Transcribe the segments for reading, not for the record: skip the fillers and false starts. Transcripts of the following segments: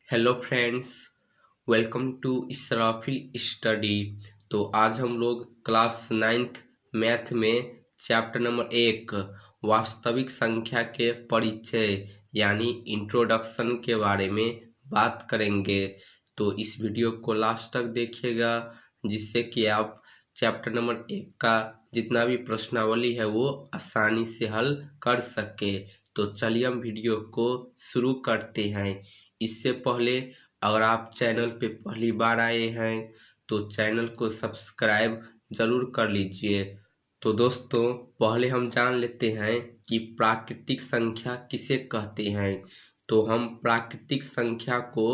Hello friends, welcome to Israfil study. तो आज हम लोग क्लास 9th मैथ में चैप्टर नंबर 1 वास्तविक संख्या के परिचय यानी इंट्रोडक्शन के बारे में बात करेंगे। तो इस वीडियो को लास्ट तक देखिएगा जिससे कि आप चैप्टर नंबर 1 का जितना भी प्रश्नावली है वो आसानी से हल कर सके। तो चलिए हम वीडियो को शुरू करते हैं। इससे पहले अगर आप चैनल पे पहली बार आए हैं तो चैनल को सब्सक्राइब ज़रूर कर लीजिए। तो दोस्तों, पहले हम जान लेते हैं कि प्राकृतिक संख्या किसे कहते हैं। तो हम प्राकृतिक संख्या को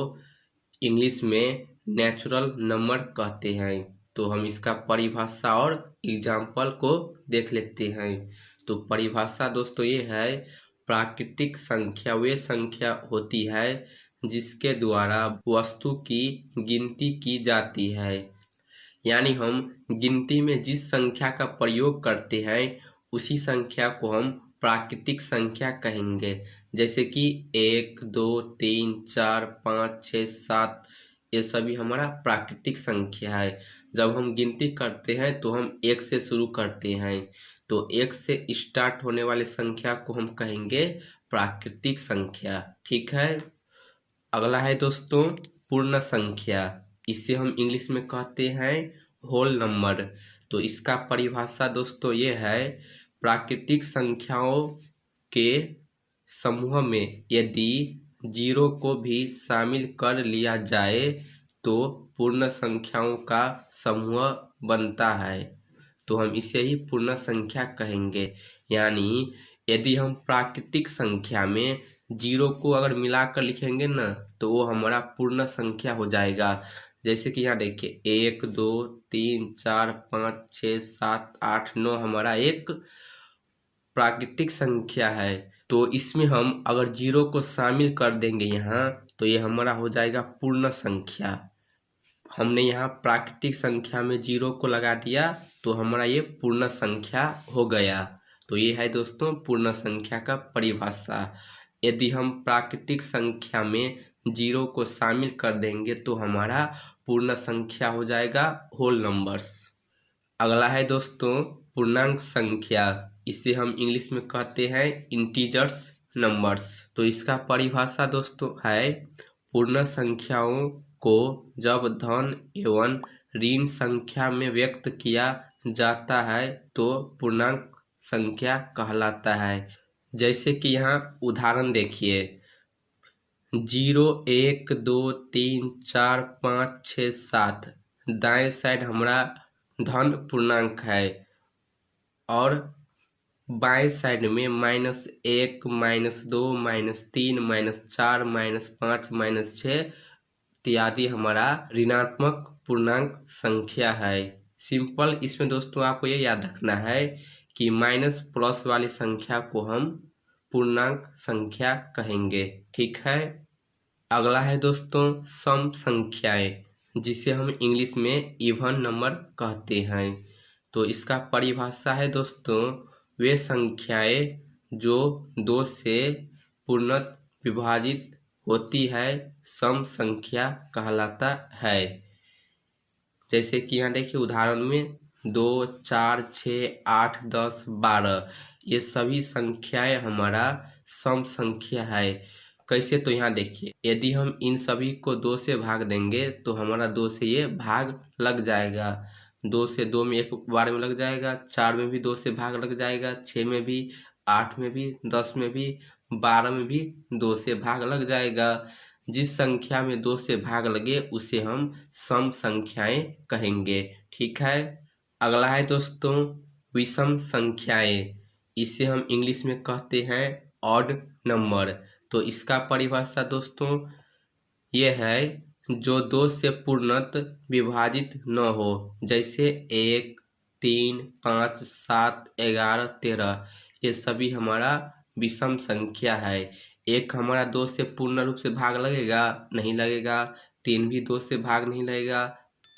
इंग्लिश में नेचुरल नंबर कहते हैं। तो हम इसका परिभाषा और एग्जाम्पल को देख लेते हैं। तो परिभाषा दोस्तों ये है, प्राकृतिक संख्या वे संख्या होती है जिसके द्वारा वस्तु की गिनती की जाती है। यानी हम गिनती में जिस संख्या का प्रयोग करते हैं उसी संख्या को हम प्राकृतिक संख्या कहेंगे। जैसे कि 1, 2, 3, 4, 5, 6, 7 ये सभी हमारा प्राकृतिक संख्या है। जब हम गिनती करते हैं तो हम 1 से शुरू करते हैं। तो 1 से स्टार्ट होने वाले संख्या को हम कहेंगे प्राकृतिक संख्या। ठीक है। अगला है दोस्तों पूर्ण संख्या। इसे हम इंग्लिश में कहते हैं होल नंबर। तो इसका परिभाषा दोस्तों ये है, प्राकृतिक संख्याओं के समूह में यदि 0 को भी शामिल कर लिया जाए तो पूर्ण संख्याओं का समूह बनता है। तो हम इसे ही पूर्ण संख्या कहेंगे। यानी यदि हम प्राकृतिक संख्या में 0 को अगर मिलाकर लिखेंगे ना तो वो हमारा पूर्ण संख्या हो जाएगा। जैसे कि यहाँ देखिए 1, 2, 3, 4, 5, 6, 7, 8, 9 हमारा एक प्राकृतिक संख्या है। तो इसमें हम अगर 0 को शामिल कर देंगे यहाँ तो ये हमारा हो जाएगा पूर्ण संख्या। हमने यहाँ प्राकृतिक संख्या में 0 को लगा दिया तो हमारा ये पूर्ण संख्या हो गया। तो ये है दोस्तों पूर्ण संख्या का परिभाषा। यदि हम प्राकृतिक संख्या में 0 को शामिल कर देंगे तो हमारा पूर्ण संख्या हो जाएगा होल नंबर्स। अगला है दोस्तों पूर्णांक संख्या। इसे हम इंग्लिश में कहते हैं इंटीजर्स नंबर्स। तो इसका परिभाषा दोस्तों है, पूर्ण संख्याओं को जब धन एवं ऋण संख्या में व्यक्त किया जाता है तो पूर्णांक संख्या कहलाता है। जैसे कि यहाँ उदाहरण देखिए 0, 1, 2, 3, 4, 5, 6, 7 दाएं साइड हमारा धन पूर्णांक है और बाएं साइड में -1, -2, -3, -4, -5, -6 इत्यादि हमारा ऋणात्मक पूर्णांक संख्या है। सिंपल इसमें दोस्तों आपको ये याद रखना है कि माइनस प्लस वाली संख्या को हम पूर्णांक संख्या कहेंगे। ठीक है। अगला है दोस्तों सम संख्याएं, जिसे हम इंग्लिश में इवन नंबर कहते हैं। तो इसका परिभाषा है दोस्तों, वे संख्याएं जो 2 से पूर्णतः विभाजित होती है सम संख्या कहलाता है। जैसे कि यहाँ देखिए उदाहरण में 2, 4, 6, 8, 10, 12 ये सभी संख्याएं हमारा सम संख्या है। कैसे, तो यहाँ देखिए यदि हम इन सभी को 2 से भाग देंगे तो हमारा 2 से ये भाग लग जाएगा। 2 से 2 में एक बार में लग जाएगा, 4 में भी 2 से भाग लग जाएगा, 6 में भी, 8 में भी, 10 में भी, 12 में भी 2 से भाग लग जाएगा। जिस संख्या में 2 से भाग लगे उसे हम सम संख्याएं कहेंगे। ठीक है। अगला है दोस्तों विषम संख्याएं। इसे हम इंग्लिश में कहते हैं ऑड नंबर। तो इसका परिभाषा दोस्तों ये है, जो 2 से पूर्णतः विभाजित न हो। जैसे 1, 3, 5, 7, 11, 13 ये सभी हमारा विषम संख्या है। 1 हमारा 2 से पूर्ण रूप से भाग लगेगा, नहीं लगेगा। 3 भी 2 से भाग नहीं लगेगा,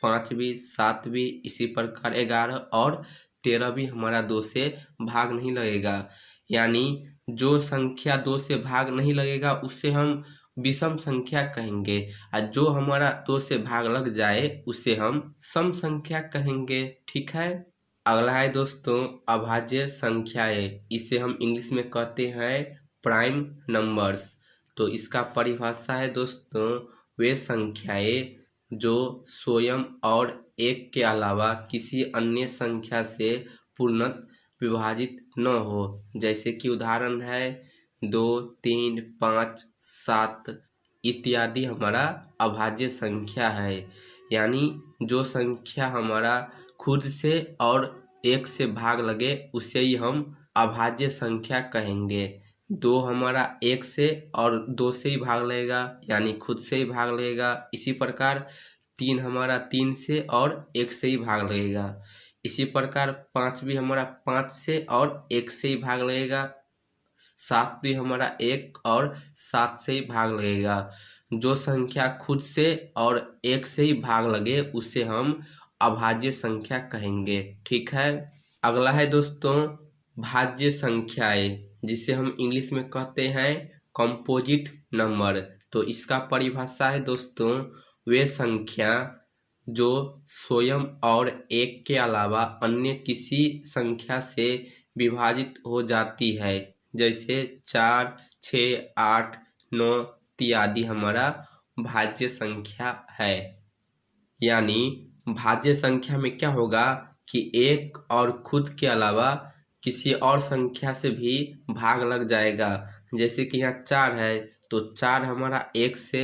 5 भी, 7 भी, इसी प्रकार 11 और 13 भी हमारा 2 से भाग नहीं लगेगा। यानी जो संख्या 2 से भाग नहीं लगेगा उससे हम विषम संख्या कहेंगे, और जो हमारा 2 से भाग लग जाए उसे हम सम संख्या कहेंगे। ठीक है। अगला है दोस्तों अभाज्य संख्याएं, इसे हम इंग्लिश में कहते हैं प्राइम नंबर्स। तो इसका परिभाषा है दोस्तों वे संख्याएं जो स्वयं और एक के अलावा किसी अन्य संख्या से पूर्णतः विभाजित न हो। जैसे कि उदाहरण है 2, 3, 5, 7 इत्यादि हमारा अभाज्य संख्या है। यानी जो संख्या हमारा खुद से और एक से भाग लगे उसे ही हम अभाज्य संख्या कहेंगे। 2 हमारा 1 से और 2 से ही भाग लेगा यानी खुद से ही भाग लेगा। इसी प्रकार 3 हमारा 3 से और 1 से ही भाग लगेगा। इसी प्रकार 5 भी हमारा 5 से और 1 से ही भाग लगेगा। 7 भी हमारा 1 और 7 से ही भाग लगेगा। जो संख्या खुद से और 1 से ही भाग लगे उसे हम अभाज्य संख्या कहेंगे। ठीक है। अगला है दोस्तों भाज्य संख्याएं, जिसे हम इंग्लिश में कहते हैं कंपोजिट नंबर। तो इसका परिभाषा है दोस्तों वे संख्या जो स्वयं और एक के अलावा अन्य किसी संख्या से विभाजित हो जाती है। जैसे 4, 6, 8, 9 इत्यादि हमारा भाज्य संख्या है। यानी भाज्य संख्या में क्या होगा कि एक और खुद के अलावा किसी और संख्या से भी भाग लग जाएगा। जैसे कि यहाँ 4 है तो 4 हमारा 1 से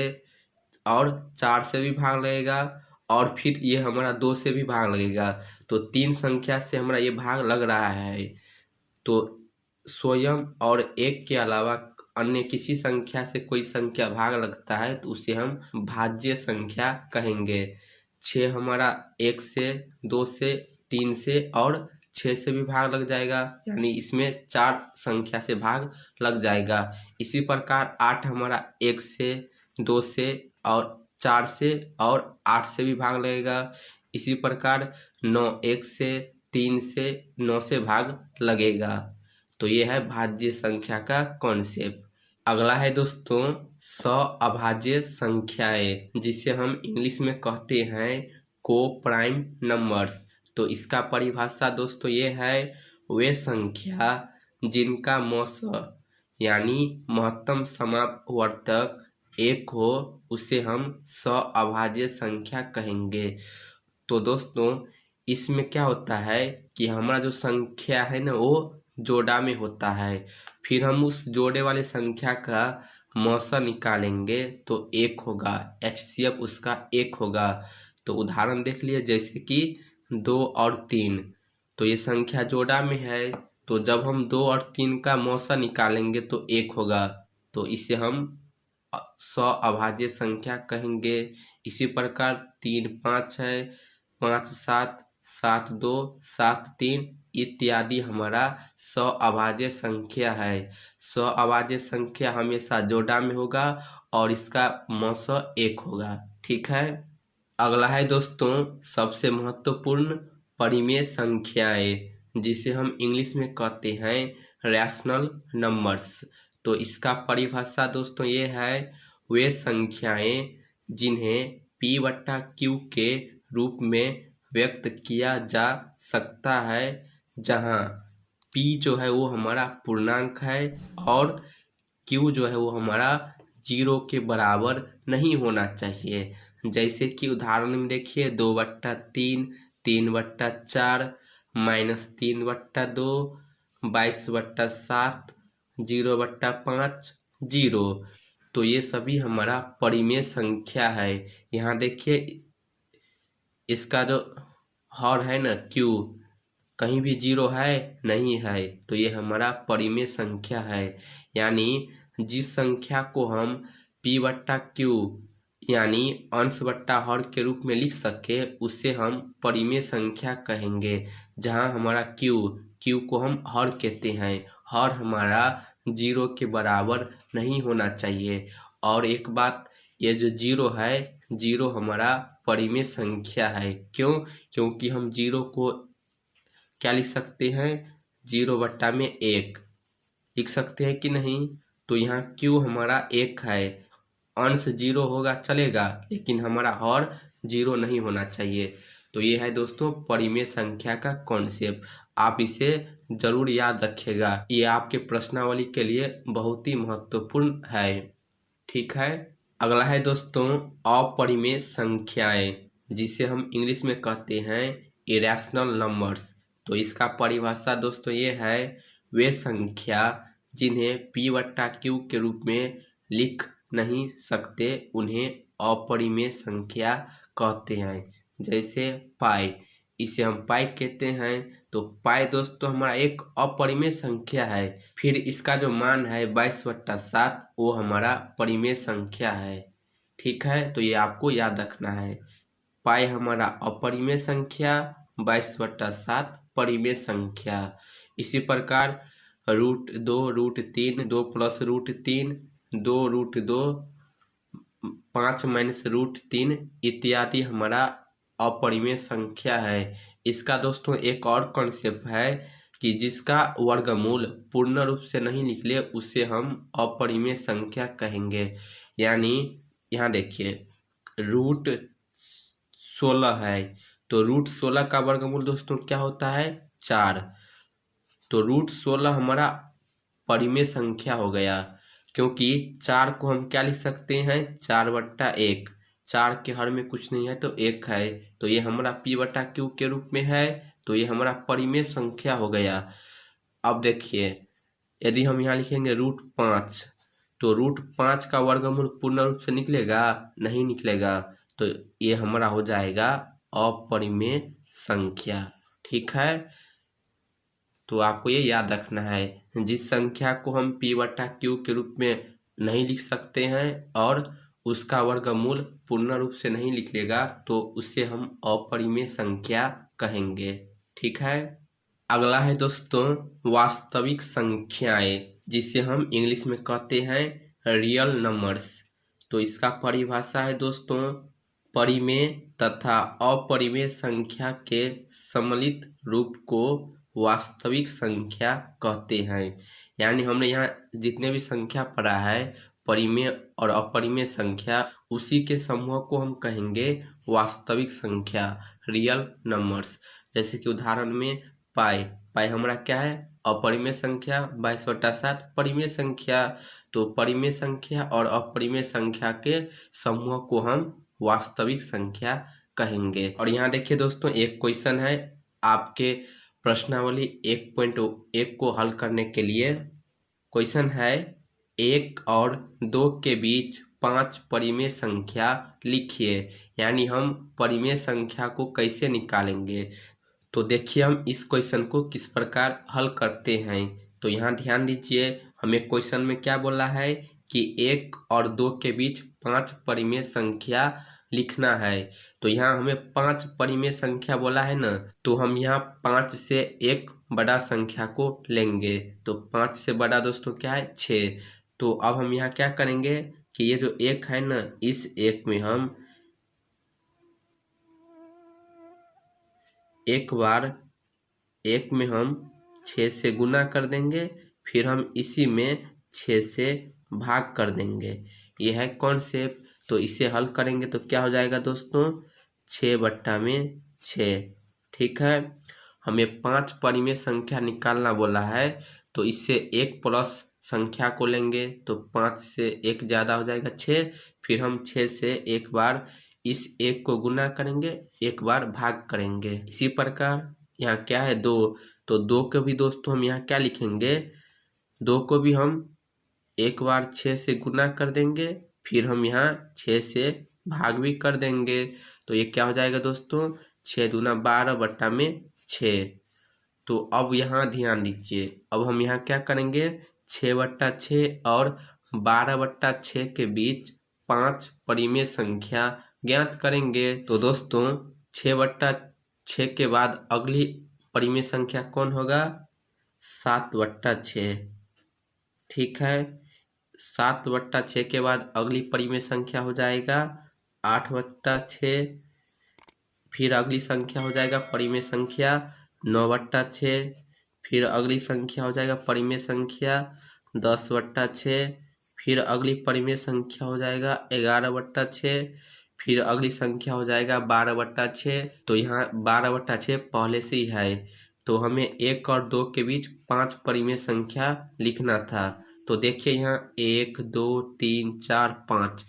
और 4 से भी भाग लगेगा और फिर ये हमारा 2 से भी भाग लगेगा। तो 3 संख्या से हमारा ये भाग लग रहा है। तो स्वयं और एक के अलावा अन्य किसी संख्या से कोई संख्या भाग लगता है तो उसे हम भाज्य संख्या कहेंगे। 6 हमारा 1 से, 2 से, 3 से और 6 से भी भाग लग जाएगा। यानी इसमें 4 संख्या से भाग लग जाएगा। इसी प्रकार 8 हमारा 1 से, 2 से और 4 से और 8 से भी भाग लगेगा। इसी प्रकार 9 1 से, 3 से, 9 से भाग लगेगा। तो ये है भाज्य संख्या का कॉन्सेप्ट। अगला है दोस्तों अभाज्य संख्याएं, जिसे हम इंग्लिश में कहते हैं को प्राइम नंबर्स। तो इसका परिभाषा दोस्तों ये है वे संख्या जिनका मौस यानी महत्तम समापवर्तक 1 हो उसे हम अभाज्य संख्या कहेंगे। तो दोस्तों इसमें क्या होता है कि हमारा जो संख्या है ना वो जोड़ा में होता है। फिर हम उस जोड़े वाले संख्या का मौसा निकालेंगे तो 1 होगा, HCF उसका 1 होगा। तो उदाहरण देख लिए जैसे कि 2 और 3, तो ये संख्या जोड़ा में है। तो जब हम 2 और 3 का मौसा निकालेंगे तो 1 होगा। तो इसे हम अभाज्य संख्या कहेंगे। इसी प्रकार 3 5 है, 5 7, 7 2, 7 3 इत्यादि हमारा अभाज्य संख्या है। अभाज्य संख्या हमेशा जोड़ा में होगा और इसका मौसा 1 होगा। ठीक है। अगला है दोस्तों सबसे महत्वपूर्ण परिमेय संख्याएं, जिसे हम इंग्लिश में कहते हैं रैशनल नंबर्स। तो इसका परिभाषा दोस्तों ये है वे संख्याएं जिन्हें P/Q के रूप में व्यक्त किया जा सकता है, जहां P जो है वो हमारा पूर्णांक है और Q जो है वो हमारा 0 के बराबर नहीं होना चाहिए। जैसे कि उदाहरण में देखिए 2/3, 3/4, -3/2, 22/7, 0/5, 0। तो ये सभी हमारा परिमेय संख्या है। यहाँ देखिए इसका जो हर है ना Q कहीं भी 0 है नहीं है, तो ये हमारा परिमेय संख्या है। यानी जिस संख्या को हम P/Q यानी अंश बट्टा हर के रूप में लिख सके उसे हम परिमेय संख्या कहेंगे। जहां हमारा Q को हम हर कहते हैं, हर हमारा 0 के बराबर नहीं होना चाहिए। और एक बात, ये जो 0 है 0 हमारा परिमेय संख्या है। क्योंकि हम 0 को क्या लिख सकते हैं 0/1 लिख सकते हैं कि नहीं। तो यहाँ Q हमारा 1 है अंश जीरो होगा चलेगा, लेकिन हमारा हर जीरो नहीं होना चाहिए। तो ये है दोस्तों परिमेय संख्या का कॉन्सेप्ट, आप इसे जरूर याद रखिएगा, ये आपके प्रश्नावली के लिए बहुत ही महत्वपूर्ण है। ठीक है, अगला है दोस्तों अपरिमेय संख्याएं, जिसे हम इंग्लिश में कहते हैं इरेशनल नंबर्स। तो इसका परिभाषा दोस्तों ये है, वे संख्या जिन्हें p/q के रूप में लिख नहीं सकते उन्हें अपरिमेय संख्या कहते हैं। जैसे पाई, इसे हम पाई कहते हैं। तो पाई दोस्तों हमारा एक अपरिमेय संख्या है, फिर इसका जो मान है 22/7 वो हमारा परिमेय संख्या है। ठीक है, तो ये आपको याद रखना है, पाई हमारा अपरिमेय संख्या, 22/7 परिमेय संख्या। इसी प्रकार √2, √3, 2 + √3, 2 √2, 5 - √3 इत्यादि हमारा अपरिमेय संख्या है। इसका दोस्तों एक और कॉन्सेप्ट है कि जिसका वर्गमूल पूर्ण रूप से नहीं निकले उसे हम अपरिमेय संख्या कहेंगे। यानी यहाँ देखिए √16 है, तो √16 का वर्गमूल दोस्तों क्या होता है 4। तो √16 हमारा परिमेय संख्या हो गया, क्योंकि 4 को हम क्या लिख सकते हैं 4/1, 4 के हर में कुछ नहीं है तो 1 है, तो ये हमारा p/q के रूप में है, तो ये हमारा परिमेय संख्या हो गया। अब देखिए यदि हम यहाँ लिखेंगे √5, तो √5 का वर्गमूल पूर्ण रूप से निकलेगा नहीं निकलेगा, तो ये हमारा हो जाएगा अपरिमेय संख्या। ठीक है, तो आपको ये याद रखना है, जिस संख्या को हम p/q के रूप में नहीं लिख सकते हैं और उसका वर्गमूल पूर्ण रूप से नहीं निकलेगा तो उसे हम अपरिमेय संख्या कहेंगे। ठीक है, अगला है दोस्तों वास्तविक संख्याएं, जिसे हम इंग्लिश में कहते हैं रियल नंबर्स। तो इसका परिभाषा है दोस्तों, परिमेय तथा अपरिमेय संख्या के सम्मिलित रूप को वास्तविक संख्या कहते हैं। यानी हमने यहाँ जितने भी संख्या पढ़ा है परिमेय और अपरिमेय संख्या, उसी के समूह को हम कहेंगे वास्तविक संख्या, रियल नंबर्स। जैसे कि उदाहरण में पाई, पाई हमारा क्या है अपरिमेय संख्या, 22/7 परिमेय संख्या। तो परिमेय संख्या और अपरिमेय संख्या के समूह को हम वास्तविक संख्या कहेंगे। और यहाँ देखिए दोस्तों एक क्वेश्चन है आपके प्रश्नावली 1.1 को हल करने के लिए। क्वेश्चन है 1 और 2 के बीच 5 परिमेय संख्या लिखिए। यानी हम परिमेय संख्या को कैसे निकालेंगे, तो देखिए हम इस क्वेश्चन को किस प्रकार हल करते हैं। तो यहाँ ध्यान दीजिए, हमें क्वेश्चन में क्या बोला है कि 1 और 2 के बीच 5 परिमेय संख्या लिखना है। तो यहाँ हमें 5 परिमेय संख्या बोला है ना, तो हम यहाँ 5 से एक बड़ा संख्या को लेंगे। तो 5 से बड़ा दोस्तों क्या है 6। तो अब हम यहाँ क्या करेंगे कि ये जो 1 है ना, इस 1 में हम एक बार 1 में हम 6 से गुना कर देंगे, फिर हम इसी में 6 से भाग कर देंगे। ये है कॉन्सेप्ट। तो इसे हल करेंगे तो क्या हो जाएगा दोस्तों 6/6। ठीक है, हमें 5 परिमेय संख्या निकालना बोला है, तो इससे 1 प्लस संख्या को लेंगे, तो 5 से 1 ज़्यादा हो जाएगा 6, फिर हम 6 से एक बार इस 1 को गुना करेंगे, एक बार भाग करेंगे। इसी प्रकार यहाँ क्या है 2, तो 2 को भी दोस्तों हम यहाँ क्या लिखेंगे, 2 को भी हम एक बार 6 से गुना कर देंगे, फिर हम यहाँ 6 से भाग भी कर देंगे। तो ये क्या हो जाएगा दोस्तों 6 दूना 12/6। तो अब यहाँ ध्यान दीजिए, अब हम यहाँ क्या करेंगे 6/6 और 12/6 के बीच 5 परिमेय संख्या ज्ञात करेंगे। तो दोस्तों 6/6 के बाद अगली परिमेय संख्या कौन होगा 7/6। ठीक है, 7/6 के बाद अगली परिमेय संख्या हो जाएगा 8/6, फिर अगली संख्या हो जाएगा परिमेय संख्या 9/6, फिर अगली संख्या हो जाएगा परिमेय संख्या 10/6, फिर अगली परिमेय संख्या हो जाएगा 11/6। फिर अगली संख्या हो जाएगा 12/6। तो यहाँ 12/6 पहले से ही है, तो हमें 1 और 2 के बीच 5 परिमेय संख्या लिखना था। तो देखिए यहाँ 1 2 3 4 5,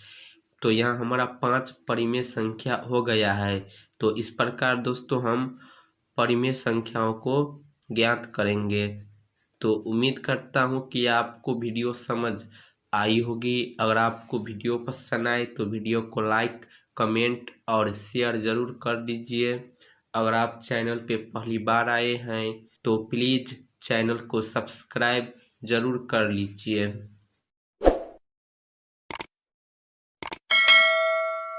तो यहाँ हमारा 5 परिमेय संख्या हो गया है। तो इस प्रकार दोस्तों हम परिमेय संख्याओं को ज्ञात करेंगे। तो उम्मीद करता हूँ कि आपको वीडियो समझ आई होगी। अगर आपको वीडियो पसंद आए तो वीडियो को लाइक, कमेंट और शेयर ज़रूर कर दीजिए। अगर आप चैनल पे पहली बार आए हैं तो प्लीज़ चैनल को सब्सक्राइब ज़रूर कर लीजिए।